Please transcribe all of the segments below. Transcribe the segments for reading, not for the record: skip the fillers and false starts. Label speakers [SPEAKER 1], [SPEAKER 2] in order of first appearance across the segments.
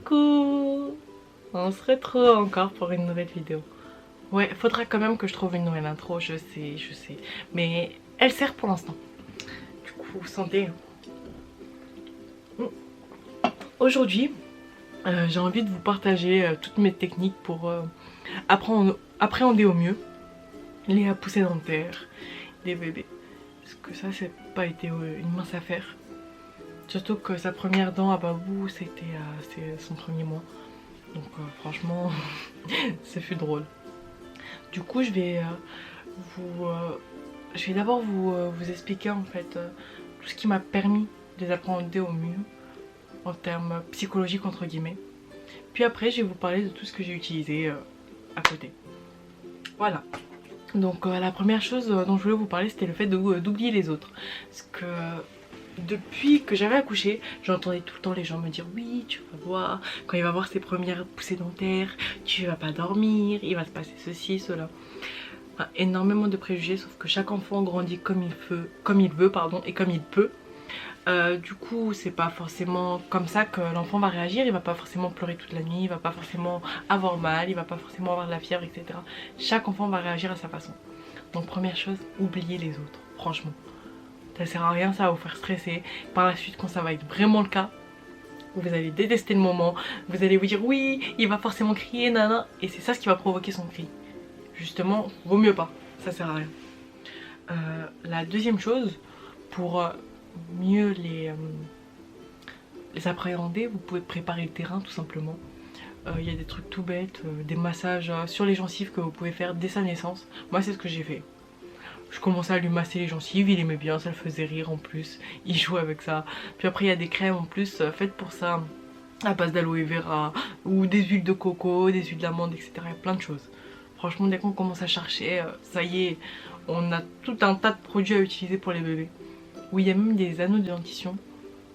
[SPEAKER 1] Coucou! On se retrouve encore pour une nouvelle vidéo. Ouais, faudra quand même que je trouve une nouvelle intro, je sais. Mais elle sert pour l'instant. Du coup, santé. Aujourd'hui, j'ai envie de vous partager toutes mes techniques pour appréhender au mieux les poussées dentaires des bébés. Parce que ça, c'est pas été une mince affaire. Surtout que sa première dent à Babou, c'était son premier mois. Donc franchement, ça fut drôle. Du coup, je vais d'abord vous expliquer en fait tout ce qui m'a permis de les appréhender au mieux en termes psychologiques entre guillemets. Puis après, je vais vous parler de tout ce que j'ai utilisé à côté. Voilà. Donc la première chose dont je voulais vous parler, c'était le fait d'oublier les autres. Parce que depuis que j'avais accouché, j'entendais tout le temps les gens me dire oui, tu vas voir, quand il va voir ses premières poussées dentaires, tu vas pas dormir, il va se passer ceci, cela. Enfin, énormément de préjugés, sauf que chaque enfant grandit comme il veut et comme il peut. Du coup, c'est pas forcément comme ça que l'enfant va réagir, il va pas forcément pleurer toute la nuit, il va pas forcément avoir mal, il va pas forcément avoir de la fièvre, etc. Chaque enfant va réagir à sa façon. Donc première chose, oubliez les autres, franchement. Ça sert à rien, ça va vous faire stresser. Par la suite, quand ça va être vraiment le cas, vous allez détester le moment. Vous allez vous dire oui, il va forcément crier, nana. Et c'est ça ce qui va provoquer son cri. Justement, vaut mieux pas. Ça sert à rien. La deuxième chose, pour mieux les appréhender, vous pouvez préparer le terrain tout simplement. Il y a des trucs tout bêtes, des massages sur les gencives que vous pouvez faire dès sa naissance. Moi, c'est ce que j'ai fait. Je commençais à lui masser les gencives, il aimait bien, ça le faisait rire en plus, il jouait avec ça. Puis après il y a des crèmes en plus faites pour ça, à base d'aloe vera, ou des huiles de coco, des huiles d'amande, etc. Il y a plein de choses. Franchement, dès qu'on commence à chercher, ça y est, on a tout un tas de produits à utiliser pour les bébés. Oui, il y a même des anneaux de dentition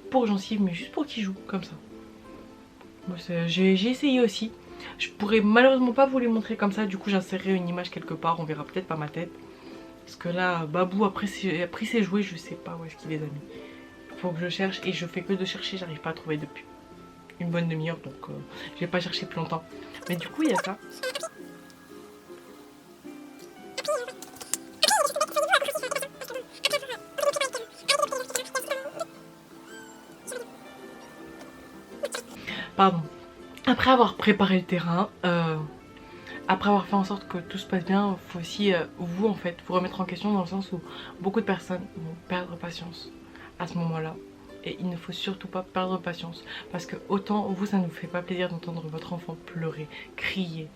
[SPEAKER 1] pour gencives, mais juste pour qu'ils jouent, comme ça. Moi, j'ai essayé aussi. Je pourrais malheureusement pas vous les montrer comme ça, du coup j'insérerai une image quelque part, on verra peut-être pas ma tête. Parce que là, Babou a pris ses jouets, je sais pas où est-ce qu'il les a mis. Faut que je cherche et je fais que de chercher, j'arrive pas à trouver depuis une bonne demi-heure, donc je vais pas chercher plus longtemps. Mais du coup, il y a ça. Pardon. Après avoir préparé le terrain, après avoir fait en sorte que tout se passe bien, il faut aussi vous en fait vous remettre en question, dans le sens où beaucoup de personnes vont perdre patience à ce moment-là. Et il ne faut surtout pas perdre patience, parce que autant vous, ça ne vous fait pas plaisir d'entendre votre enfant pleurer, crier,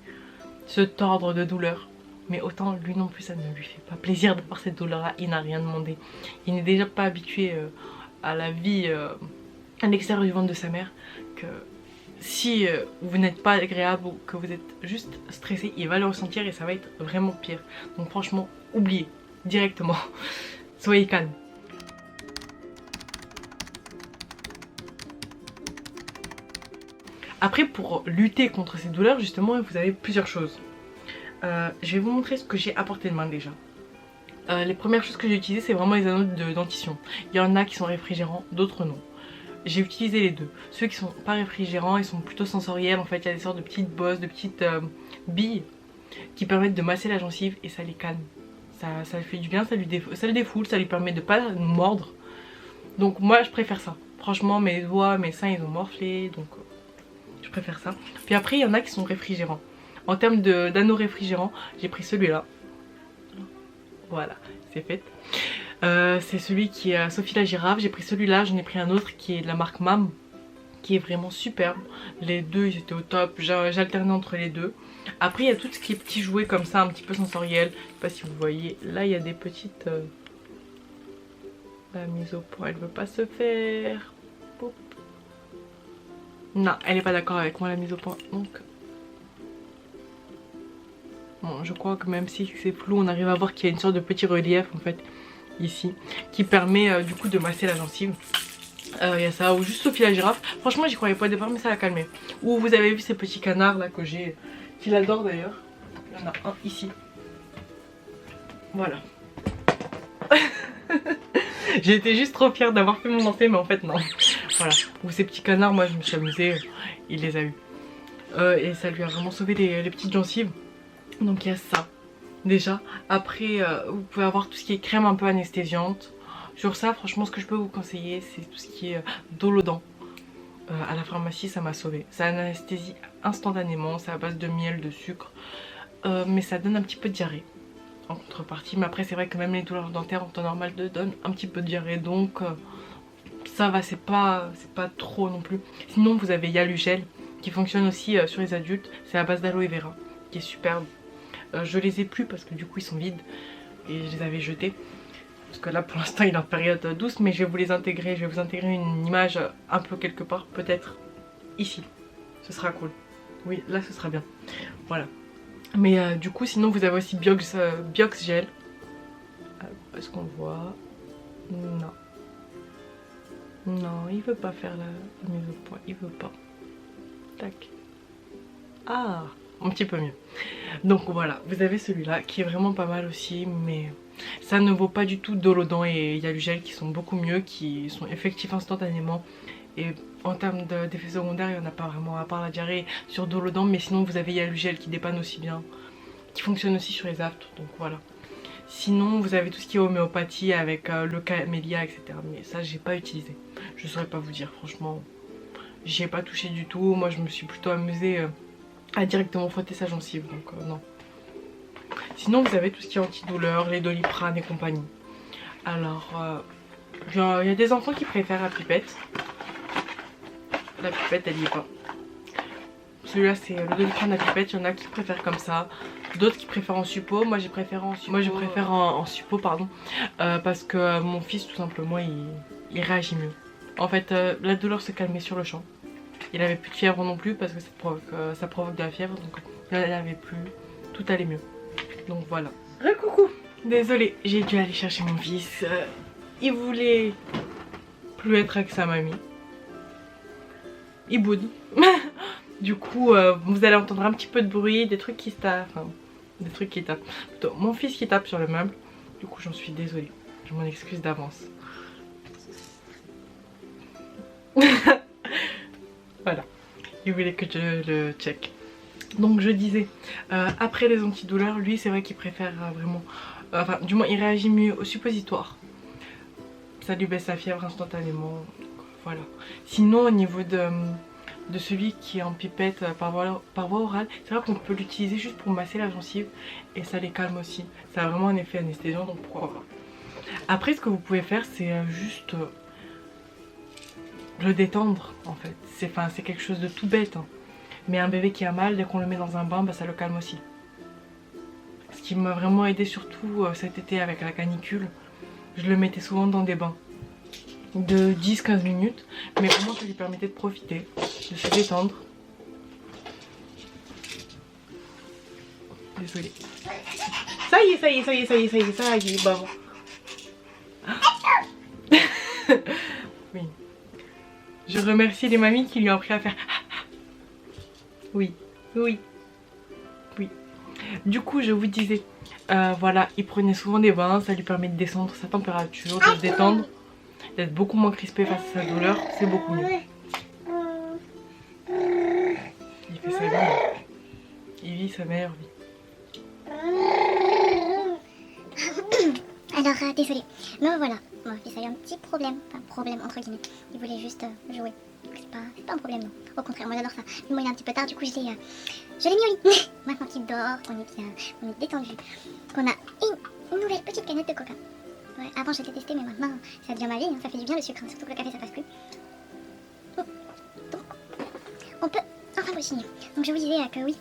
[SPEAKER 1] se tordre de douleur, mais autant lui non plus ça ne lui fait pas plaisir d'avoir cette douleur-là. Il n'a rien demandé, il n'est déjà pas habitué à la vie à l'extérieur du ventre de sa mère, que si vous n'êtes pas agréable ou que vous êtes juste stressé, il va le ressentir et ça va être vraiment pire. Donc franchement, oubliez directement. Soyez calme. Après, pour lutter contre ces douleurs, justement, vous avez plusieurs choses. Je vais vous montrer ce que j'ai à portée de main déjà. Les premières choses que j'ai utilisées, c'est vraiment les anneaux de dentition. Il y en a qui sont réfrigérants, d'autres non. J'ai utilisé les deux. Ceux qui sont pas réfrigérants, ils sont plutôt sensoriels. En fait, il y a des sortes de petites bosses, de petites billes qui permettent de masser la gencive et ça les calme. Ça lui fait du bien, ça le défoule, ça lui permet de pas mordre. Donc moi, je préfère ça. Franchement, mes doigts, mes seins, ils ont morflé, donc je préfère ça. Puis après, il y en a qui sont réfrigérants. En termes d'anneaux réfrigérants, j'ai pris celui-là. Voilà, c'est fait. C'est celui qui est Sophie la girafe. J'ai pris celui-là, j'en ai pris un autre qui est de la marque MAM, qui est vraiment superbe. Les deux ils étaient au top, j'alternais entre les deux. Après il y a tout ce qui est petits jouets comme ça, un petit peu sensoriel. Je sais pas si vous voyez, là il y a des petites... La mise au point, elle veut pas se faire. Poup. Non, elle est pas d'accord avec moi, la mise au point, donc... Bon, je crois que même si c'est flou, on arrive à voir qu'il y a une sorte de petit relief en fait ici qui permet du coup de masser la gencive. Il y a ça, ou juste Sophie la girafe. Franchement, j'y croyais pas au départ, mais ça l'a calmé. Ou vous avez vu ces petits canards là que j'ai, qu'il adore d'ailleurs. Il y en a un ici. Voilà. J'ai été juste trop fière d'avoir fait mon lancer, mais en fait non. Voilà. Ou ces petits canards, moi je me suis amusée. il les a eu. Et ça lui a vraiment sauvé les petites gencives. Donc il y a ça déjà. Après vous pouvez avoir tout ce qui est crème un peu anesthésiante. Sur ça franchement ce que je peux vous conseiller c'est tout ce qui est Dolodent. À la pharmacie ça m'a sauvé. Ça anesthésie instantanément, c'est à base de miel, de sucre. Mais ça donne un petit peu de diarrhée en contrepartie. Mais après c'est vrai que même les douleurs dentaires en temps normal donnent un petit peu de diarrhée. Donc ça va, c'est pas trop non plus. Sinon vous avez Yalugel qui fonctionne aussi sur les adultes. C'est à base d'aloe vera qui est superbe. Je les ai plus parce que du coup ils sont vides et je les avais jetés. Parce que là pour l'instant il est en période douce, mais je vais vous les intégrer. Je vais vous intégrer une image un peu quelque part, peut-être ici. Ce sera cool. Oui, là ce sera bien. Voilà. Mais du coup sinon vous avez aussi Biox Gel. Est-ce qu'on voit? Non. Non, il veut pas faire la mise au point. Il veut pas. Tac. Ah, un petit peu mieux. Donc voilà, vous avez celui-là qui est vraiment pas mal aussi, mais ça ne vaut pas du tout Dolodent et Yalugel qui sont beaucoup mieux, qui sont effectifs instantanément. Et en termes d'effets secondaires, il n'y en a pas vraiment à part la diarrhée sur Dolodent, mais sinon vous avez Yalugel qui dépanne aussi bien, qui fonctionne aussi sur les aftes, donc voilà. Sinon vous avez tout ce qui est homéopathie avec le camélia, etc. Mais ça j'ai pas utilisé, je saurais pas vous dire franchement. J'y ai pas touché du tout, moi je me suis plutôt amusée à directement frotter sa gencive, donc non. Sinon vous avez tout ce qui est antidouleur, les Doliprane et compagnie. Alors il y a des enfants qui préfèrent la pipette. La pipette elle y est pas. Celui-là c'est le Doliprane à pipette, il y en a qui préfèrent comme ça. D'autres qui préfèrent en suppôt, moi j'ai préféré en suppôt. Moi je préfère en suppôt pardon. Parce que mon fils tout simplement il réagit mieux. En fait la douleur se calmait sur le champ. Il avait plus de fièvre non plus parce que ça provoque de la fièvre, donc là il n'avait plus, tout allait mieux. Donc voilà. Coucou. Désolée, j'ai dû aller chercher mon fils. Il voulait plus être avec sa mamie. Il boude. Du coup vous allez entendre un petit peu de bruit, des trucs qui se tapent, enfin des trucs qui tapent. Plutôt mon fils qui tape sur le meuble. Du coup j'en suis désolée. Je m'en excuse d'avance. Voilà, il voulait que je le check. Donc je disais, après les antidouleurs, lui c'est vrai qu'il préfère vraiment, enfin du moins il réagit mieux au suppositoire. Ça lui baisse la fièvre instantanément, donc, voilà. Sinon au niveau de celui qui est en pipette par voie orale, c'est vrai qu'on peut l'utiliser juste pour masser la gencive et ça les calme aussi. Ça a vraiment un effet anesthésiant, donc pourquoi pas. Après ce que vous pouvez faire c'est juste... le détendre en fait, c'est quelque chose de tout bête hein. Mais un bébé qui a mal, dès qu'on le met dans un bain, bah, ça le calme aussi. Ce qui m'a vraiment aidé surtout cet été avec la canicule, je le mettais souvent dans des bains de 10-15 minutes, mais vraiment ça lui permettait de profiter, de se détendre. Désolée. Ça y est, ça y est, ça y est, ça y est, ça y est, ça y est, bah bon. Oui. Je remercie les mamies qui lui ont appris à faire. Oui, oui, oui. Du coup, je vous disais, voilà, il prenait souvent des bains, ça lui permet de descendre sa température, de se détendre, d'être beaucoup moins crispé face à sa douleur, c'est beaucoup mieux. Il fait sa vie, il vit sa meilleure vie.
[SPEAKER 2] Alors, désolé, mais voilà, mon fils a eu un petit problème, enfin problème entre guillemets, il voulait juste jouer. C'est pas un problème non, au contraire moi j'adore ça. Mais moi il est un petit peu tard, du coup je l'ai mis au lit. Maintenant qu'il dort, on est bien, on est détendu, qu'on a une nouvelle petite canette de coca. Ouais, avant j'ai détesté mais maintenant ça devient ma vie, hein. Ça fait du bien le sucre, hein. Surtout que le café ça passe plus. Donc on peut enfin continuer. Donc je vous disais que oui.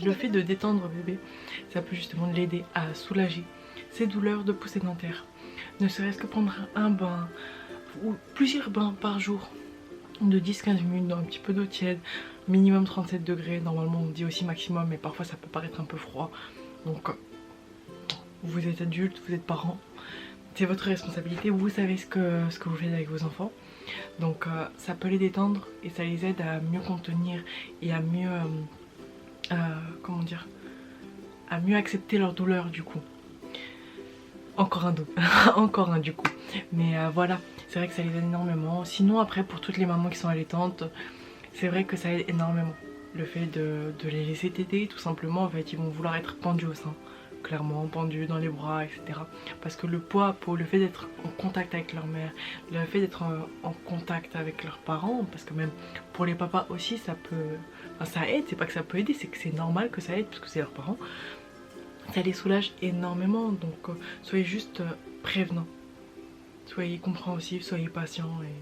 [SPEAKER 1] Le fait de détendre bébé, ça peut justement l'aider à soulager ses douleurs de poussée dentaire. Ne serait-ce que prendre un bain ou plusieurs bains par jour de 10-15 minutes dans un petit peu d'eau tiède, minimum 37 degrés, normalement on dit aussi maximum mais parfois ça peut paraître un peu froid. Donc vous êtes adulte, vous êtes parent, c'est votre responsabilité, vous savez ce que vous faites avec vos enfants. Donc ça peut les détendre et ça les aide à mieux contenir et à mieux comment dire, à mieux accepter leur douleur du coup. Encore un dos, encore un du coup. Mais voilà, c'est vrai que ça les aide énormément. Sinon après pour toutes les mamans qui sont allaitantes, c'est vrai que ça aide énormément. Le fait de les laisser téter, tout simplement, en fait, ils vont vouloir être pendus au sein. Clairement, pendus dans les bras, etc. Parce que le poids, pour le fait d'être en contact avec leur mère, le fait d'être en contact avec leurs parents, parce que même pour les papas aussi, ça peut... Enfin, ça aide, c'est pas que ça peut aider, c'est que c'est normal que ça aide, parce que c'est leurs parents. Ça les soulage énormément, donc soyez juste prévenants. Soyez compréhensifs, soyez patients, et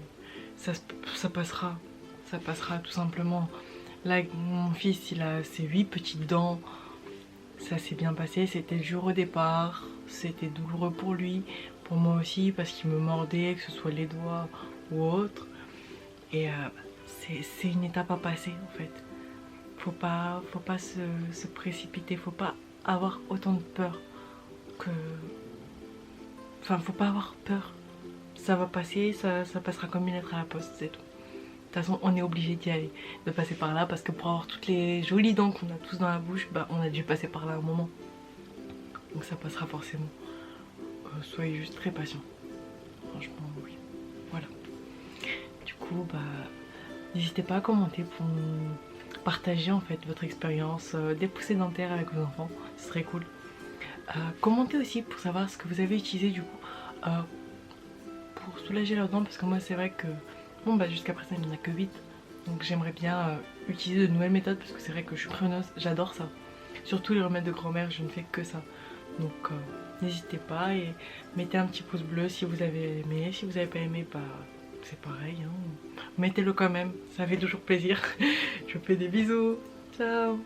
[SPEAKER 1] ça passera. Ça passera tout simplement. Là, mon fils, il a ses 8 petites dents. Ça s'est bien passé, c'était dur au départ, c'était douloureux pour lui, pour moi aussi, parce qu'il me mordait, que ce soit les doigts ou autre. Et c'est une étape à passer en fait. Faut pas se précipiter, faut pas avoir autant de peur que... Enfin, faut pas avoir peur. Ça va passer, ça passera comme une lettre à la poste, c'est tout. De toute façon, on est obligé d'y aller, de passer par là, parce que pour avoir toutes les jolies dents qu'on a tous dans la bouche, bah on a dû passer par là un moment. Donc ça passera forcément. Soyez juste très patient. Franchement, oui. Voilà. Du coup, bah, n'hésitez pas à commenter pour partager en fait votre expérience des poussées dentaires avec vos enfants. Ce serait cool. Commentez aussi pour savoir ce que vous avez utilisé du coup pour soulager leurs dents, parce que moi c'est vrai que bon bah jusqu'à présent il n'y en a que 8, donc j'aimerais bien utiliser de nouvelles méthodes, parce que c'est vrai que je suis preneuse, j'adore ça. Surtout les remèdes de grand-mère, je ne fais que ça. Donc n'hésitez pas et mettez un petit pouce bleu si vous avez aimé. Si vous n'avez pas aimé, bah c'est pareil, hein. Mettez-le quand même, ça fait toujours plaisir. Je vous fais des bisous, ciao.